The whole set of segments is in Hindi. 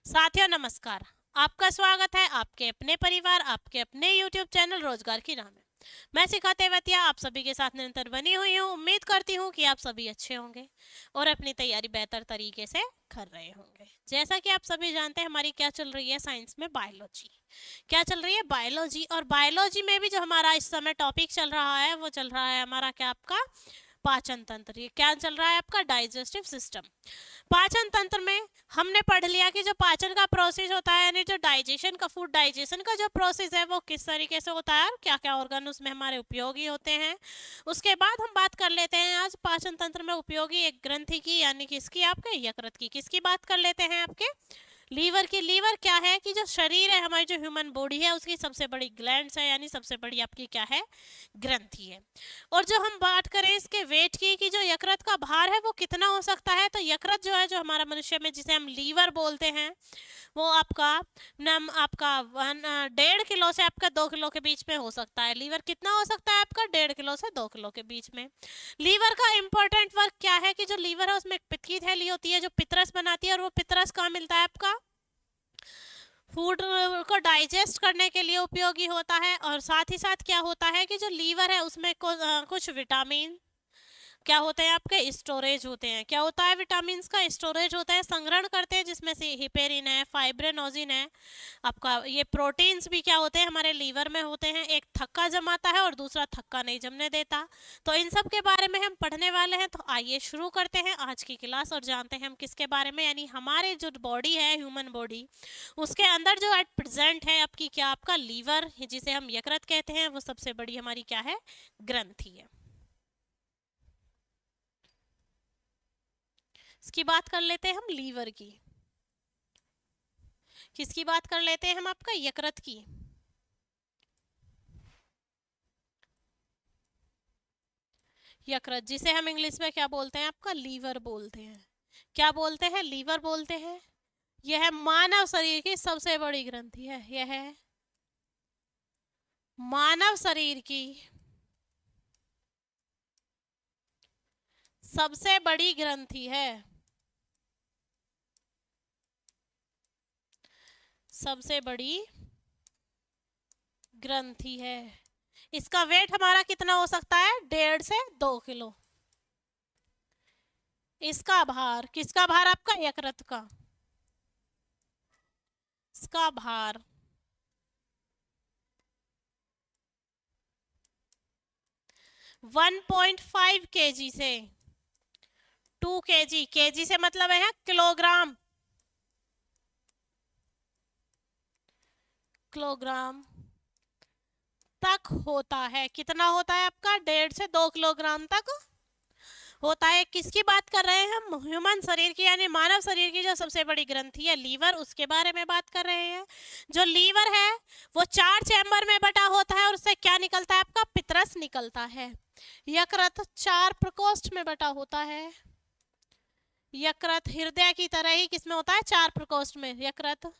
साथियों नमस्कार। आपका स्वागत है आपके अपने परिवार आपके अपने YouTube चैनल रोजगार की राह में। मैं शिखा तेवतिया आप सभी के साथ निरंतर बनी हुई हूँ। उम्मीद करती हूँ कि आप सभी अच्छे होंगे और अपनी तैयारी बेहतर तरीके से कर रहे होंगे। जैसा कि आप सभी जानते हैं हमारी क्या चल रही है साइंस में बायोलॉजी। क्या चल रही है बायोलॉजी, और बायोलॉजी में भी जो हमारा इस समय टॉपिक चल रहा है वो चल रहा है हमारा क्या आपका पाचन तंत्र। ये क्या चल रहा है आपका डाइजेस्टिव सिस्टम। पाचन तंत्र में हमने पढ़ लिया कि जो पाचन का प्रोसेस होता है यानी जो डाइजेशन का फूड डाइजेशन का जो प्रोसेस है वो किस तरीके से होता है और क्या क्या ऑर्गन उसमें हमारे उपयोगी होते हैं। उसके बाद हम बात कर लेते हैं आज पाचन तंत्र में उपयोगी एक ग्रंथि की, यानी किसकी, आपके यकृत की। किसकी बात कर लेते हैं, आपके लीवर की। लीवर क्या है कि जो शरीर है हमारी जो ह्यूमन बॉडी है उसकी सबसे बड़ी ग्लैंड्स है, यानी सबसे बड़ी आपकी क्या है, ग्रंथि है। और जो हम बात करें इसके वेट की कि जो यकृत का भार है वो कितना हो सकता है, तो यकृत जो है जो हमारा मनुष्य में जिसे हम लीवर बोलते हैं वो आपका नम आपका 1.5 किलो से आपका 2 किलो के बीच में हो सकता है। लीवर कितना हो सकता है आपका 1.5 किलो से 2 किलो के बीच में। लीवर का इंपॉर्टेंट वर्क क्या है कि जो लीवर है उसमें एक पित्त थैली होती है जो पित्रस बनाती है, और वो पित्रस कहाँ मिलता है आपका, फूड को डाइजेस्ट करने के लिए उपयोगी होता है। और साथ ही साथ क्या होता है कि जो लीवर है उसमें कुछ विटामिन क्या होते हैं आपके, स्टोरेज होते हैं। क्या होता है, विटामिन का स्टोरेज होता है, संग्रहण करते हैं, जिसमें से हिपेरिन है, फाइब्रेनोजिन है आपका। ये प्रोटीन्स भी क्या होते हैं हमारे लीवर में होते हैं। एक थक्का जमाता है और दूसरा थक्का नहीं जमने देता। तो इन सब के बारे में हम पढ़ने वाले हैं। तो आइए शुरू करते हैं आज की क्लास और जानते हैं हम किसके बारे में, यानी हमारे जो बॉडी है ह्यूमन बॉडी उसके अंदर जो एट प्रेजेंट है आपकी क्या, आपका लीवर जिसे हम यकृत कहते हैं वो सबसे बड़ी हमारी क्या है, ग्रंथि है। इसकी बात कर लेते हैं हम लीवर की। किसकी बात कर लेते हैं हम, आपका यकृत की। यकृत जिसे हम इंग्लिश में क्या बोलते हैं, आपका लीवर बोलते हैं। क्या बोलते हैं, लीवर बोलते हैं। यह मानव शरीर की सबसे बड़ी ग्रंथि है। यह है मानव शरीर की सबसे बड़ी ग्रंथि है। सबसे बड़ी ग्रंथि है। इसका वेट हमारा कितना हो सकता है, 1.5 से 2 किलो। इसका भार, किसका भार, आपका यकृत का। इसका भार 1.5 kg से 2 kg। केजी से मतलब है किलोग्राम। किलोग्राम तक होता है। कितना होता है आपका, 1.5 से 2 किलोग्राम तक होता है। किसकी बात कर रहे हैं हम, ह्यूमन शरीर की, यानी मानव शरीर की जो सबसे बड़ी ग्रंथि है लीवर, उसके बारे में बात कर रहे हैं। जो लीवर है वो 4 चैम्बर में बटा होता है और उससे क्या निकलता है, आपका पित्रस निकलता है। यकृत 4 प्रकोष्ठ में बटा होता है। यकृत हृदय की तरह ही किसमें होता है, 4 प्रकोष्ठ में। यकृत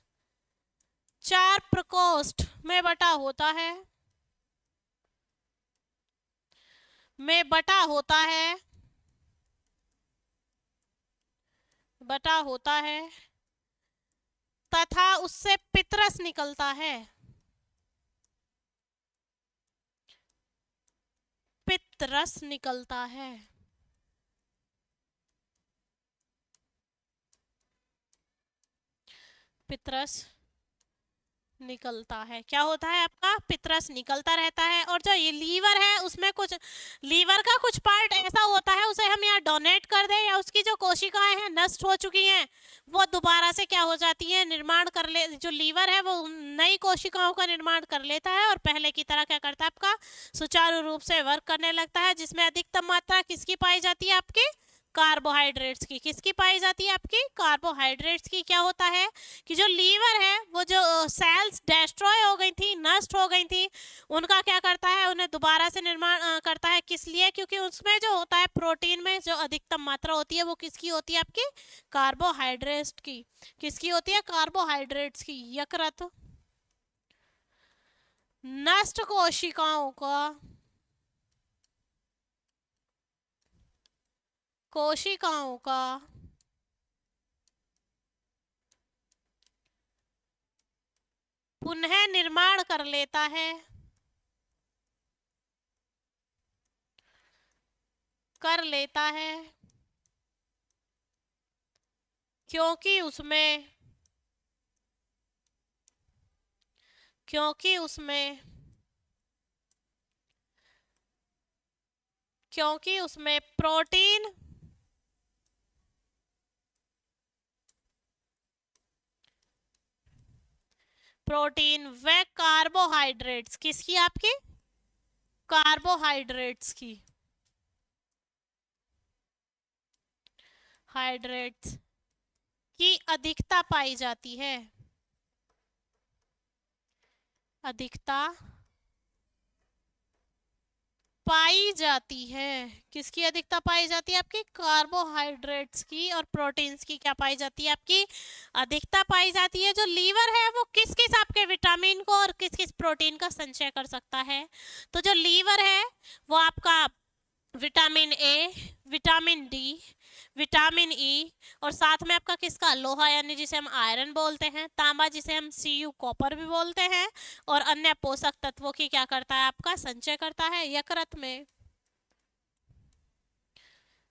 4 प्रकोष्ठ में बटा होता है, में बटा होता है, बटा होता है तथा उससे पित्रस निकलता है। पित्रस निकलता है। पित्रस निकलता है। क्या होता है आपका, पित्रस निकलता रहता है। और जो ये लीवर है उसमें कुछ, लीवर का कुछ पार्ट ऐसा होता है उसे हम यहाँ डोनेट कर दें या उसकी जो कोशिकाएं हैं नष्ट हो चुकी हैं वो दोबारा से क्या हो जाती है, निर्माण कर ले, जो लीवर है वो नई कोशिकाओं का निर्माण कर लेता है और पहले की तरह क्या करता है, आपका सुचारू रूप से वर्क करने लगता है। जिसमें अधिकतम मात्रा किसकी पाई जाती है, आपकी कार्बोहाइड्रेट्स की। किसकी पाई जाती है, आपकी कार्बोहाइड्रेट्स की। क्या होता है कि जो लीवर है वो जो सेल्स डेस्ट्रॉय हो गई थी, नष्ट हो गई थी, उनका क्या करता है, उन्हें दोबारा से निर्माण करता है। किस लिए, क्योंकि उसमें जो होता है प्रोटीन में जो अधिकतम मात्रा होती है वो किसकी होती है, आपकी कार्बोहाइड्रेट्स की। किसकी होती है, कार्बोहाइड्रेट्स की। यकृत नष्ट कोशिकाओं का, कोशिकाओं का पुनः निर्माण कर लेता है, कर लेता है, क्योंकि उसमें, क्योंकि उसमें, क्योंकि उसमें प्रोटीन, प्रोटीन व कार्बोहाइड्रेट्स, किसकी? आपकी कार्बोहाइड्रेट्स की, हाइड्रेट्स की अधिकता पाई जाती है, अधिकता पाई जाती है। किसकी अधिकता पाई जाती है? आपकी कार्बोहाइड्रेट्स की और प्रोटीन्स की क्या पाई जाती है? आपकी अधिकता पाई जाती है। जो लीवर है वो किस किस आपके विटामिन को और किस किस प्रोटीन का संचय कर सकता है? तो जो लीवर है वो आपका vitamin A, vitamin D, vitamin E और साथ में आपका किसका? लोहा, यानी जिसे हम आयरन बोलते हैं, तांबा जिसे हम Cu कॉपर भी बोलते हैं, और अन्य पोषक तत्वों की क्या करता है? आपका संचय करता है यकृत में।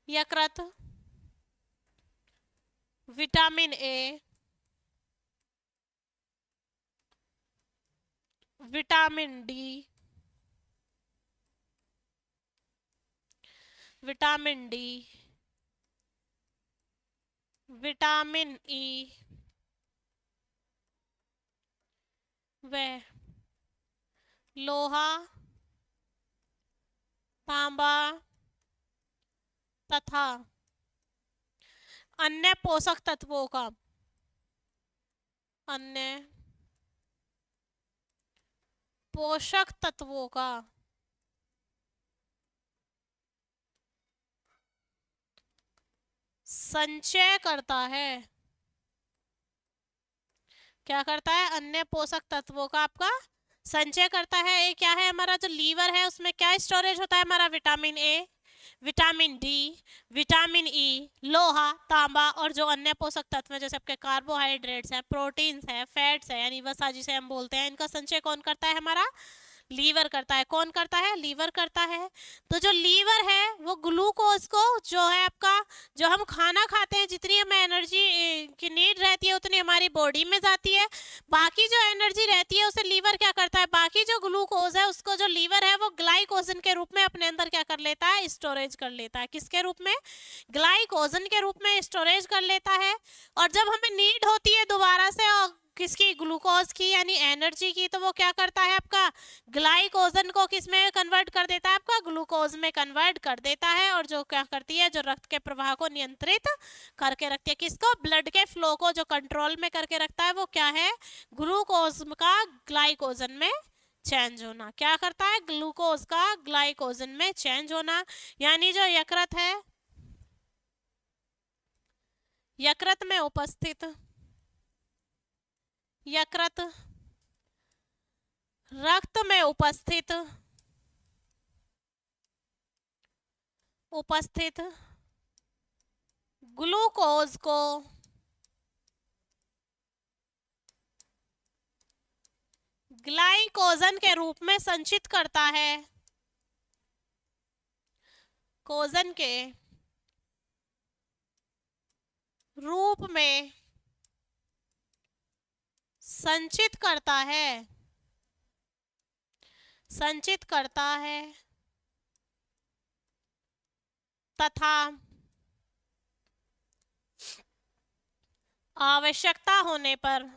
यकृत vitamin A, vitamin D, vitamin D, vitamin E व लोहा, तांबा तथा अन्य पोषक तत्वों का, अन्य पोषक तत्वों का संचय करता है। क्या करता है? अन्य पोषक तत्वों का आपका संचय करता है। ये क्या है? हमारा जो लीवर है उसमें क्या स्टोरेज होता है? हमारा vitamin A, vitamin D, vitamin E, लोहा, तांबा और जो अन्य पोषक तत्व हैं जैसे आपके कार्बोहाइड्रेट्स हैं, प्रोटीन्स हैं, फैट्स हैं, यानी वसा जिसे हम बोलते हैं, इनका संचय कौन करता है? हमारा लीवर करता है। कौन करता है? लीवर करता है। तो जो लीवर है वो ग्लूकोज को, जो है आपका, जो हम खाना खाते हैं, जितनी हमें एनर्जी की नीड रहती है उतनी हमारी बॉडी में जाती है। बाकी जो एनर्जी रहती है उसे लीवर क्या करता है? बाकी जो ग्लूकोज है उसको जो लीवर है वो ग्लाइकोजन के रूप में अपने अंदर क्या कर लेता है? स्टोरेज कर लेता है। किसके रूप में? ग्लाइकोजन के रूप में स्टोरेज कर लेता है। और जब हमें नीड होती है दोबारा से किसकी? ग्लूकोज की, यानी एनर्जी की, तो वो क्या करता है? आपका ग्लाइकोजन को किस में कन्वर्ट कर देता है? आपका ग्लूकोज में कन्वर्ट कर देता है। और जो क्या करती है? जो रक्त के प्रवाह को नियंत्रित करके रखती है। किसको? ब्लड के फ्लो को जो कंट्रोल में करके रखता है वो क्या है? ग्लूकोज का ग्लाइकोजन में चेंज होना। क्या करता है? ग्लूकोज का ग्लाइकोजन में चेंज होना। यानी जो यकृत है, यकृत में उपस्थित, यकृत रक्त में उपस्थित, उपस्थित ग्लूकोज को ग्लाइकोजन के रूप में संचित करता है। कोजन के रूप में संचित करता है, संचित करता है तथा आवश्यकता होने पर,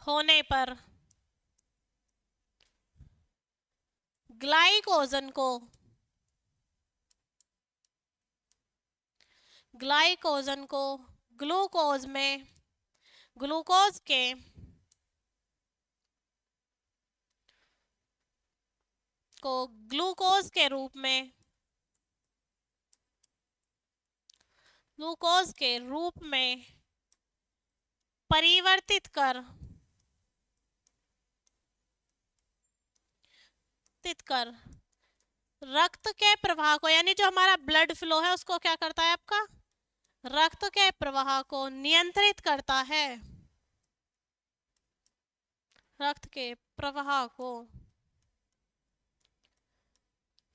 होने पर ग्लाइकोजन को, ग्लाइकोजन को ग्लूकोज में, ग्लूकोज के को ग्लूकोज के रूप में, ग्लूकोज के रूप में परिवर्तित कर, कर रक्त के प्रवाह को, यानी जो हमारा ब्लड फ्लो है उसको क्या करता है? आपका रक्त के प्रवाह को नियंत्रित करता है। रक्त के प्रवाह को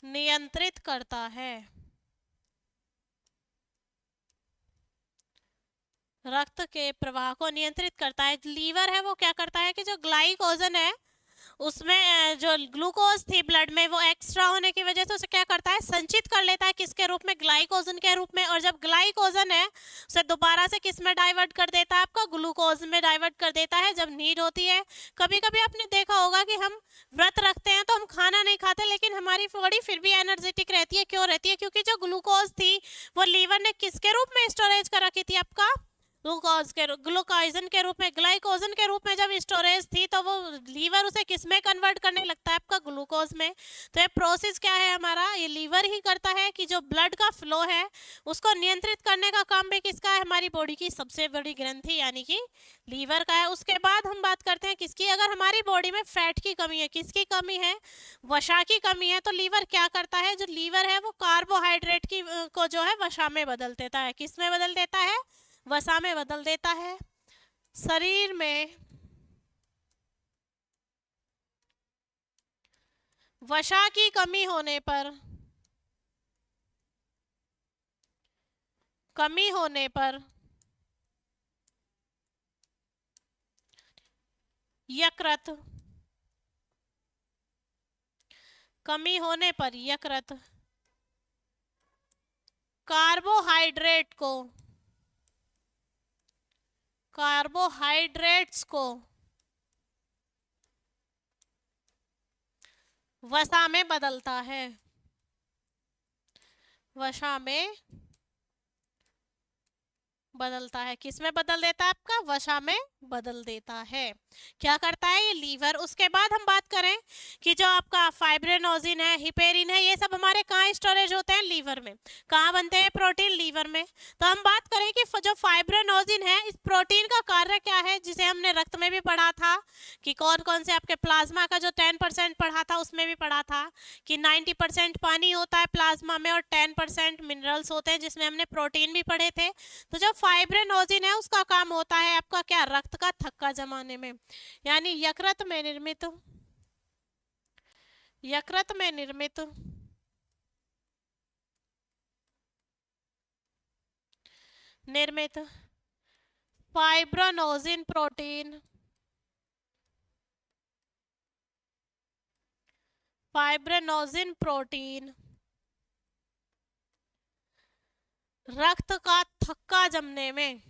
नियंत्रित करता है। रक्त के प्रवाह को नियंत्रित करता है। लीवर है वो क्या करता है कि जो ग्लाइकोजन है उसमें जो ग्लूकोज थी ब्लड में वो एक्स्ट्रा होने की वजह से उसे क्या करता है, संचित कर लेता है। किसके रूप में? ग्लाइकोजन के रूप में। और जब ग्लाइकोजन है उसे दोबारा से किस में डाइवर्ट कर देता है? आपका ग्लूकोज में डाइवर्ट कर देता है जब नीड होती है। कभी कभी आपने देखा होगा कि हम व्रत रखते हैं तो हम खाना नहीं खाते लेकिन हमारी बॉडी फिर भी एनर्जेटिक रहती है। क्यों रहती है? क्योंकि जो ग्लूकोज थी वो लीवर ने किसके रूप में स्टोरेज कर रखी थी? आपका ग्लूकोजन के रूप में, ग्लाइकोजन के रूप में जब स्टोरेज थी तो वो लीवर उसे किस में कन्वर्ट करने लगता है? आपका ग्लूकोज में। तो ये प्रोसेस क्या है हमारा? ये लीवर ही करता है कि जो ब्लड का फ्लो है उसको नियंत्रित करने का काम भी किसका है? हमारी बॉडी की सबसे बड़ी ग्रंथि यानी कि लीवर का है। उसके बाद हम बात करते हैं किसकी? अगर हमारी बॉडी में फैट की कमी है, किसकी कमी है? वसा की कमी है। तो लीवर क्या करता है? जो लीवर है वो कार्बोहाइड्रेट की को जो है वसा में बदल देता है। किस में बदल देता है? वसा में बदल देता है। शरीर में वसा की कमी होने पर यकृत कार्बोहाइड्रेट को कार्बोहाइड्रेट्स को वसा में बदलता है। वसा में बदलता है। किस में बदल देता है? आपका वसा में बदल देता है। क्या करता है ये लीवर? उसके बाद हम बात करें कि जो आपका फाइब्रिनोजिन है, हिपेरिन है, ये सब हमारे कहाँ स्टोरेज होते हैं? लीवर में। कहाँ बनते हैं प्रोटीन? लीवर में। तो हम बात करें कि जो फाइब्रिनोजिन है इस प्रोटीन का कार्य क्या है, जिसे हमने रक्त में भी पढ़ा था कि कौन कौन से आपके प्लाज्मा का जो 10% पढ़ा था उसमें भी पढ़ा था कि 90% पानी होता है प्लाज्मा में और 10% मिनरल्स होते हैं, जिसमें हमने प्रोटीन भी पढ़े थे। तो जो फाइब्रिनोजिन है उसका काम होता है आपका क्या? रक्त का थक्का जमाने में। यानी यकृत में निर्मित फाइब्रिनोजिन प्रोटीन रक्त का थक्का जमने में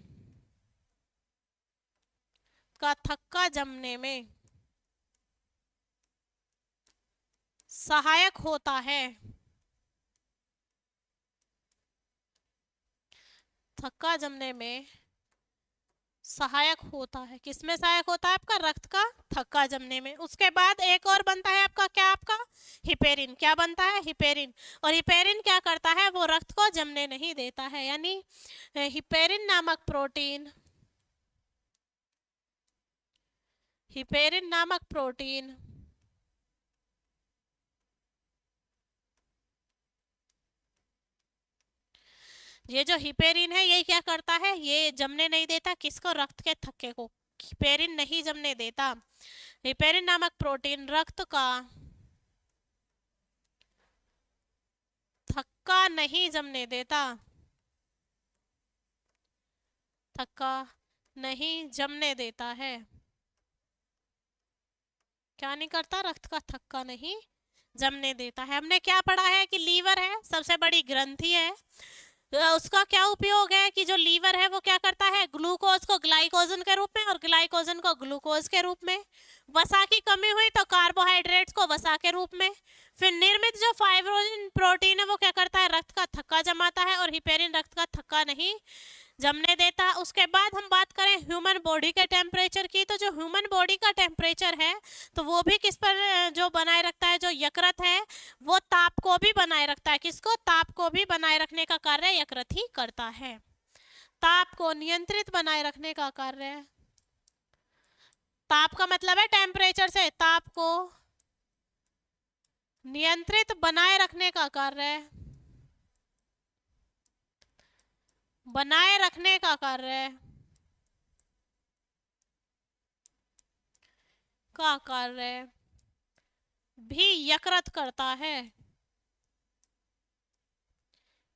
सहायक होता है। थक्का जमने में सहायक होता है। किसमें सहायक होता है? आपका रक्त का थक्का जमने में। उसके बाद एक और बनता है आपका क्या? आपका हिपेरिन। क्या बनता है? हिपेरिन। और हिपेरिन क्या करता है? वो रक्त को जमने नहीं देता है। यानी हिपेरिन नामक प्रोटीन ये जो हिपेरिन है ये क्या करता है? ये जमने नहीं देता किसको? रक्त के थक्के को। हिपेरिन नहीं जमने देता। हिपेरिन नामक प्रोटीन रक्त का थक्का नहीं जमने देता। थक्का नहीं जमने देता है। क्या नहीं करता? रक्त का थक्का नहीं जमने देता है। हमने क्या पढ़ा है कि लीवर है सबसे बड़ी ग्रंथि है। उसका क्या उपयोग है कि जो लीवर है वो क्या करता है? ग्लूकोज को ग्लाइकोजन के रूप में और ग्लाइकोजन को ग्लूकोज के रूप में। वसा की कमी हुई तो कार्बोहाइड्रेट्स को वसा के रूप में। फिर निर्मित जो फाइब्रोजिन प्रोटीन है वो क्या करता है? रक्त का थक्का जमाता है और हिपेरिन रक्त का थक्का नहीं जमने देता। उसके बाद हम बात करें ह्यूमन बॉडी के टेम्परेचर की, तो जो ह्यूमन बॉडी का टेम्परेचर है तो वो भी किस पर जो बनाए रखता है? जो यकृत है वो ताप को भी बनाए रखता है। किसको? ताप को भी बनाए रखने का कार्य यकृत ही करता है। ताप को नियंत्रित बनाए रखने का कार्य, ताप का मतलब है टेम्परेचर से, ताप को नियंत्रित बनाए रखने का कार्य बनाए रखने का कार्य, का कार्य भी यकृत करता है।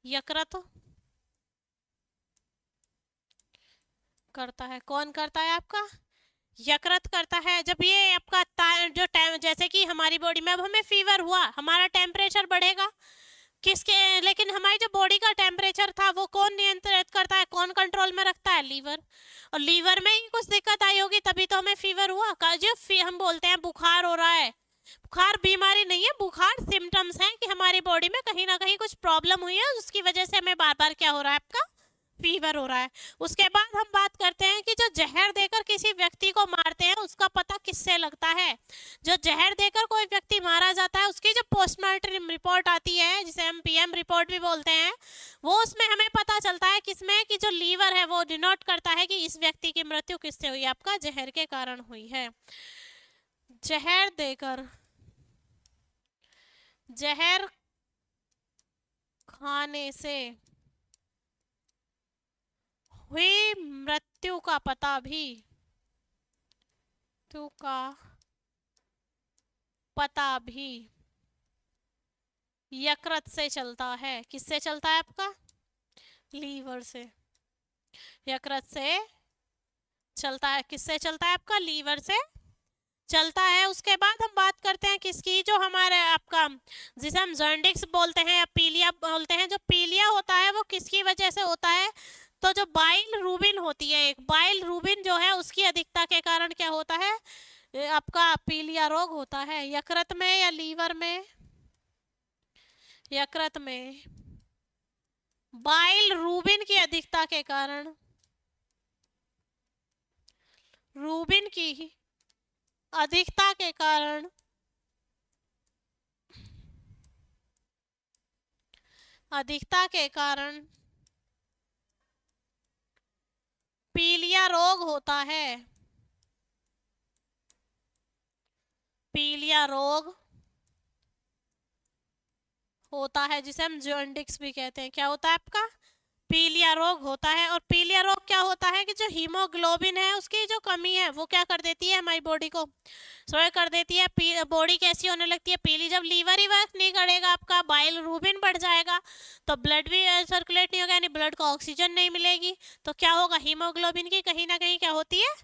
यकृत करता है। कौन करता है आपका? यकृत करता है। जब ये आपका जो टाइम, जैसे कि हमारी बॉडी में अब हमें फीवर हुआ, हमारा टेम्परेचर बढ़ेगा किसके, लेकिन हमारी जो बॉडी का टेम्परेचर था वो कौन नियंत्रित करता है, कौन कंट्रोल में रखता है? लीवर। और लीवर में ही कुछ दिक्कत आई होगी तभी तो हमें फीवर हुआ। जो हम बोलते हैं बुखार हो रहा है, बुखार बीमारी नहीं है, बुखार सिम्टम्स हैं कि हमारी बॉडी में कहीं ना कहीं कुछ प्रॉब्लम हुई है, उसकी वजह से हमें बार बार क्या हो रहा है? आपका फीवर हो रहा है। उसके बाद हम बात करते हैं कि जो जहर देकर किसी व्यक्ति को मारते हैं उसका पता किससे लगता है? जो जहर देकर कोई व्यक्ति मारा जाता है उसकी जो पोस्टमार्टम रिपोर्ट आती है, जिसे हम पीएम रिपोर्ट भी बोलते हैं, वो उसमें हमें पता चलता है किसमें, कि जो लीवर है वो डिनोट करता है कि इस व्यक्ति की मृत्यु किससे हुई? आपका जहर के कारण हुई है। जहर देकर, जहर खाने से हुई मृत्यु का पता भी, मृत्यु का पता भी यकृत से चलता है। किससे चलता है? आपका लीवर से। यकृत से चलता है। किससे चलता है? आपका लीवर से चलता है। उसके बाद हम बात करते हैं किसकी, जो हमारे आपका, जिसे हम जॉन्डिस बोलते हैं या पीलिया बोलते हैं, जो पीलिया होता है वो किसकी वजह से होता है? तो जो बाइल रूबिन होती है, एक बाइल रूबिन जो है उसकी अधिकता के कारण क्या होता है? आपका पीलिया रोग होता है। यकृत में या लीवर में? यकृत में बाइल रूबिन की अधिकता के कारण, रूबिन की अधिकता के कारण अधिकता के कारण पीलिया रोग होता है। पीलिया रोग होता है, जिसे हम जॉन्डिस भी कहते हैं। क्या होता है? आपका पीलिया रोग होता है। और पीलिया रोग क्या होता है कि जो हीमोग्लोबिन है उसकी जो कमी है वो क्या कर देती है? हमारी बॉडी को स्लो कर देती है। बॉडी कैसी होने लगती है? पीली। जब लीवर ही वर्क नहीं करेगा, आपका बाइल रूबिन बढ़ जाएगा, तो ब्लड भी सर्कुलेट नहीं होगा, यानी ब्लड को ऑक्सीजन नहीं मिलेगी, तो क्या होगा? हीमोग्लोबिन की कहीं ना कहीं क्या होती है?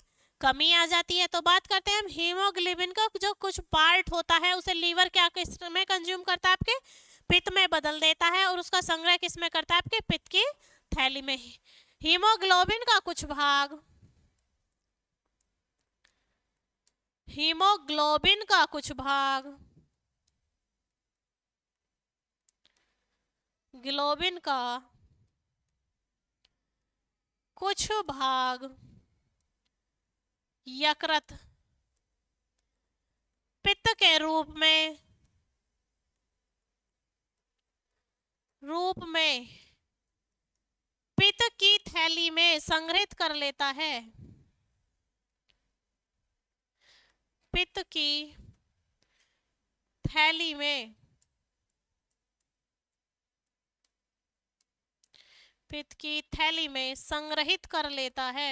कमी आ जाती है। तो बात करते हैं हम हीमोग्लोबिन का जो कुछ पार्ट होता है उसे लीवर क्या किस में कंज्यूम करता है? आपके पित्त में बदल देता है, और उसका संग्रह किस में करता है? आपके पित्त की थैली में। हीमोग्लोबिन का कुछ भाग, हीमोग्लोबिन का कुछ भाग, ग्लोबिन का कुछ भाग यकृत पित्त के रूप में पित्त की थैली में संग्रहित कर लेता है। पित्त की थैली में, पित्त की थैली में संग्रहित कर लेता है।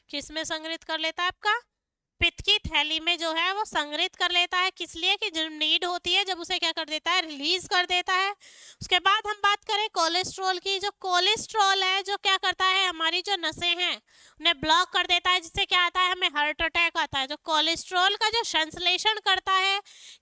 किस में संग्रहित कर लेता है? आपका पित्त की थैली में जो है वो संग्रहित कर लेता है। किस लिए? कि जब नीड होती है जब उसे क्या कर देता है? रिलीज कर देता है। उसके बाद हम बात करें कोलेस्ट्रॉल की। जो कोलेस्ट्रॉल है जो क्या करता है? हमारी जो नसें हैं उन्हें ब्लॉक कर देता है, जिससे क्या आता है? हमें हार्ट अटैक आता है। जो कोलेस्ट्रॉल का जो संश्लेषण करता है,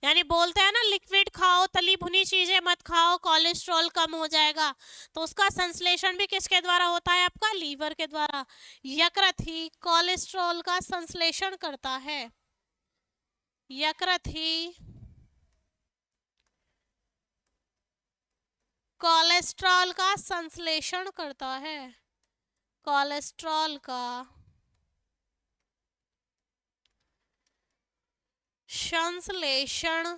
यानी बोलते हैं ना लिक्विड खाओ, तली भुनी चीजें मत खाओ, कोलेस्ट्रॉल कम हो जाएगा, तो उसका संश्लेषण भी किसके द्वारा होता है? आपका लीवर के द्वारा। यकृत ही कोलेस्ट्रॉल का संश्लेषण करता है। यकृत ही कोलेस्ट्रॉल का संश्लेषण करता है। कोलेस्ट्रॉल का संश्लेषण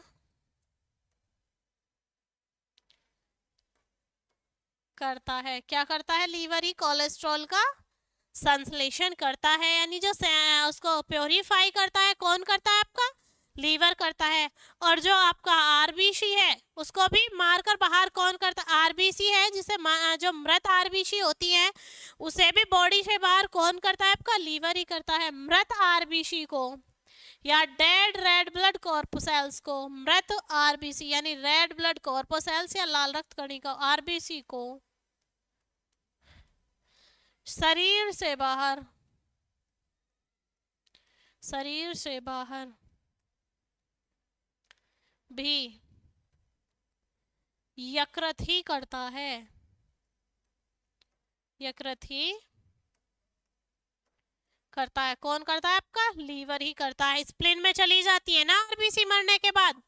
करता है। क्या करता है? लीवर ही कोलेस्ट्रॉल का संश्लेषण करता है, यानी जो उसको प्योरीफाई करता है। कौन करता है? आपका लीवर करता है। और जो आपका आरबीसी है उसको भी मारकर बाहर कौन करता है? आरबीसी है जिसे जो मृत आरबीसी होती है उसे भी बॉडी से बाहर कौन करता है? आपका लीवर ही करता है। मृत आरबीसी को या डेड रेड ब्लड कॉर्पोसेल्स को, मृत आरबीसी यानी रेड ब्लड कॉर्पोसेल्स या लाल रक्त कणिका आरबीसी को शरीर से बाहर भी यकृत ही करता है, यकृत ही करता है। कौन करता है? आपका लीवर ही करता है। स्प्लीन में चली जाती है ना आरबीसी मरने के बाद।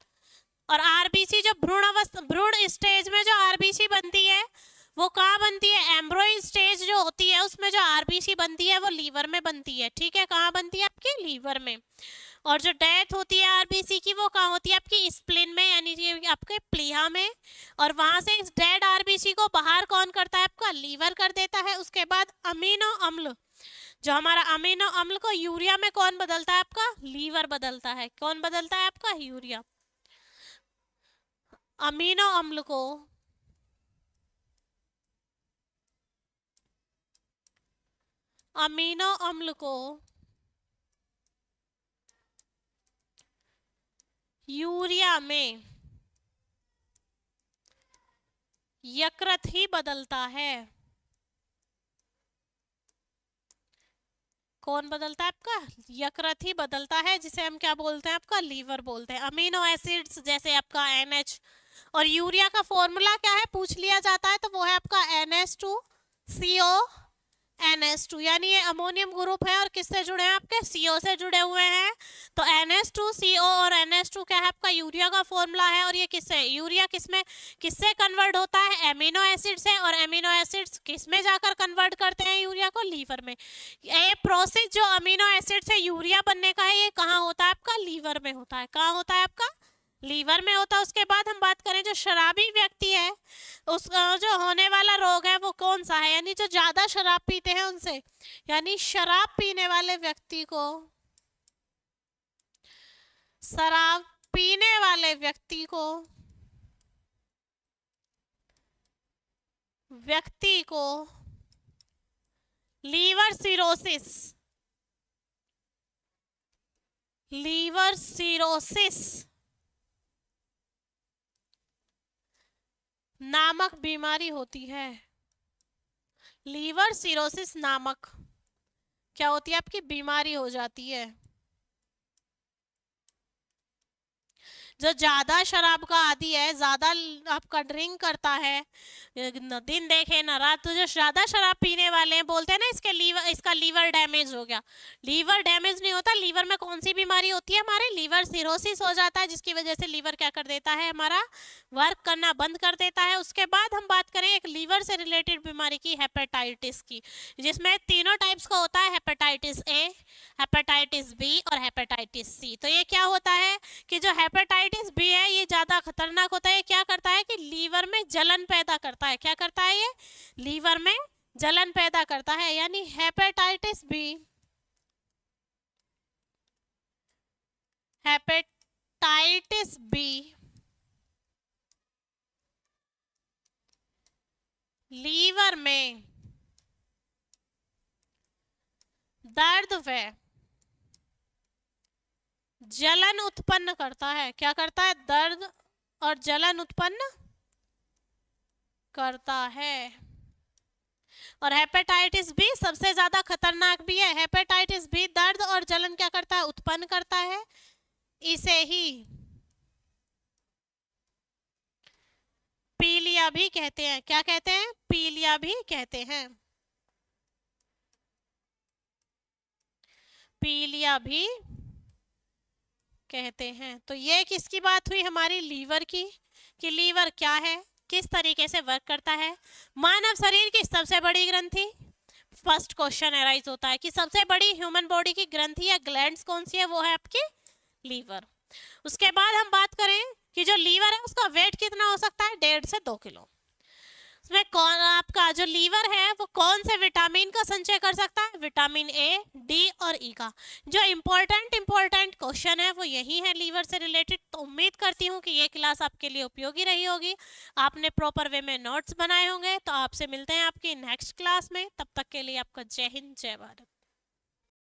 और आरबीसी जो भ्रूण स्टेज में जो आरबीसी बनती है वो कहाँ बनती है? एम्ब्रॉय स्टेज जो होती है उसमें जो आरबीसी बनती है वो लीवर में बनती है। ठीक है, कहाँ बनती है? आपके लीवर में। और जो डेथ होती है आरबीसी की वो कहाँ होती है? आपकी स्प्लीन में यानी आपके प्लीहा में। और वहां से इस डेड आरबीसी को बाहर कौन करता है? आपका लीवर कर देता है। उसके बाद अमीनो अम्ल, जो हमारा अमीनो अम्ल को यूरिया में कौन बदलता है? आपका लीवर बदलता है। कौन बदलता है? आपका यूरिया। अमीनो अम्ल को यूरिया में यकृत ही बदलता है। कौन बदलता है? आपका यकृत ही बदलता है, जिसे हम क्या बोलते हैं? आपका लीवर बोलते हैं। अमीनो एसिड्स जैसे आपका NH और यूरिया का फॉर्मूला क्या है पूछ लिया जाता है तो वो है आपका NH2CO NH2 यानी ये अमोनियम ग्रुप है और किससे जुड़े हैं? आपके CO से जुड़े हुए हैं। तो NH2CO और NH2 क्या है? आपका यूरिया का फॉर्मूला है। और ये किससे, यूरिया किससे कन्वर्ट होता है? एमिनो एसिड से। और एमिनो एसिड्स किस में जाकर कन्वर्ट करते हैं यूरिया को? लीवर में। ये प्रोसेस जो अमीनो एसिड से यूरिया बनने का है ये कहाँ होता है? आपका लीवर में होता है। कहाँ होता है? आपका लीवर में होता है। उसके बाद हम बात करें जो शराबी व्यक्ति है उस जो होने वाला रोग है वो कौन सा है? यानी जो ज्यादा शराब पीते हैं उनसे, यानी शराब पीने वाले व्यक्ति को, शराब पीने वाले व्यक्ति को लीवर सिरोसिस नामक बीमारी होती है। लीवर सिरोसिस नामक क्या होती है? आपकी बीमारी हो जाती है। जो ज्यादा शराब का आदी है, ज्यादा आपका ड्रिंक करता है, दिन देखे ना रात, तो जो ज्यादा शराब पीने वाले हैं बोलते हैं ना इसका लीवर डैमेज हो गया। लीवर डैमेज नहीं होता। लीवर में कौन सी बीमारी होती है? हमारे लीवर सिरोसिस हो जाता है, जिसकी वजह से लीवर क्या कर देता है? हमारा वर्क करना बंद कर देता है। उसके बाद हम बात करें एक लीवर से रिलेटेड बीमारी की, हेपेटाइटिस की, जिसमें तीनों टाइप्स का होता है, हेपेटाइटिस A, हेपेटाइटिस B और हेपेटाइटिस C। तो ये क्या होता है कि जो हेपेटाइटिस बी है ये ज्यादा खतरनाक होता है। क्या करता है कि लीवर में जलन पैदा करता है। क्या करता है? ये लीवर में जलन पैदा करता है। यानी हेपेटाइटिस बी लीवर में दर्द व जलन उत्पन्न करता है। क्या करता है? दर्द और जलन उत्पन्न करता है। और हेपेटाइटिस बी सबसे ज्यादा खतरनाक भी है। हेपेटाइटिस बी दर्द और जलन क्या करता है? उत्पन्न करता है। इसे ही पीलिया भी कहते हैं। क्या कहते हैं? पीलिया भी कहते हैं। पीलिया भी कहते हैं। तो ये किसकी बात हुई? हमारी लीवर की, कि लीवर क्या है, किस तरीके से वर्क करता है। मानव शरीर की सबसे बड़ी ग्रंथि, फर्स्ट क्वेश्चन अराइज होता है कि सबसे बड़ी ह्यूमन बॉडी की ग्रंथि या ग्लैंड्स कौन सी है? वो है आपकी लीवर। उसके बाद हम बात करें कि जो लीवर है उसका वेट कितना हो सकता है? 1.5 से 2 किलो। इसमें कौन आपका जो लीवर है वो कौन से विटामिन का संचय कर सकता है? विटामिन ए, डी और ई का। जो इम्पोर्टेंट क्वेश्चन है वो यही है लीवर से रिलेटेड। तो उम्मीद करती हूँ कि ये क्लास आपके लिए उपयोगी रही होगी, आपने प्रॉपर वे में नोट्स बनाए होंगे। तो आपसे मिलते हैं आपकी नेक्स्ट क्लास में, तब तक के लिए आपका जय हिंद जय भारत।